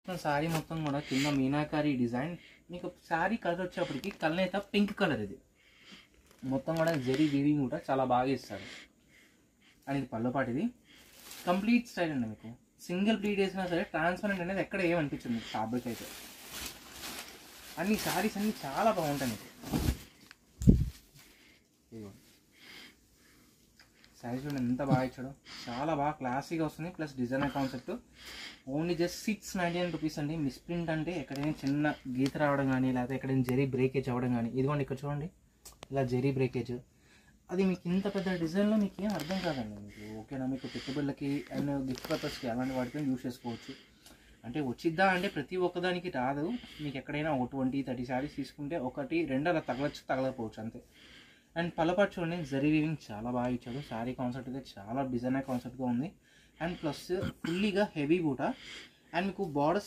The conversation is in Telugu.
శారీ మొత్తం కూడా కింద మీనాకారి డిజైన్. మీకు శారీ కలర్ వచ్చేప్పటికి కల్నేత పింక్ కలర్. ఇది మొత్తం కూడా జరీ వీవింగ్ కూడా చాలా బాగా ఇస్తారు. అండ్ ఇది పళ్ళుపాటిది కంప్లీట్ స్టైల్ అండి. మీకు సింగిల్ ప్లీట్ వేసినా సరే ట్రాన్స్పరెంట్ అనేది ఎక్కడ ఏమనిపించింది మీకు ఫ్యాబ్రిక్ అయితే. అన్ని శారీస్ అన్ని చాలా బాగుంటాయి మీకు. శారీస్ కూడా ఎంత బాగా ఇచ్చాడో, చాలా బాగా క్లాసీగా వస్తుంది. Plus designer concept. Only just 699 rupees అండి. మిస్ప్రింట్ అంటే ఎక్కడైనా చిన్న గీత రావడం కానీ, లేకపోతే ఎక్కడైనా జరీ బ్రేకేజ్ అవ్వడం కానీ, ఇదిగోండి ఇక్కడ చూడండి ఇలా జరీ బ్రేకేజ్. అది మీకు ఇంత పెద్ద డిజైన్లో మీకు ఏం అర్థం కాదండి మీకు. ఓకేనా, మీకు పెట్టుబడులకి అండ్ గిఫ్ట్ పర్పస్కి అలాంటి వాటికి యూజ్ చేసుకోవచ్చు. అంటే వచ్చిద్దా అంటే ప్రతి ఒక్కదానికి రాదు. మీకు ఎక్కడైనా ఒక 20-30 శారీస్ తీసుకుంటే 1-2 అలా తగలచ్చు, తగలకపోవచ్చు అంతే. అండ్ పళ్ళపాటు చూడండి, జరీ వీవింగ్ చాలా బాగా ఇచ్చాడు. శారీ కాన్సెప్ట్ అయితే చాలా డిజైనర్ కాన్సెప్ట్గా ఉంది. అండ్ ప్లస్ ఫుల్లీగా హెవీ బూట. అండ్ మీకు బార్డర్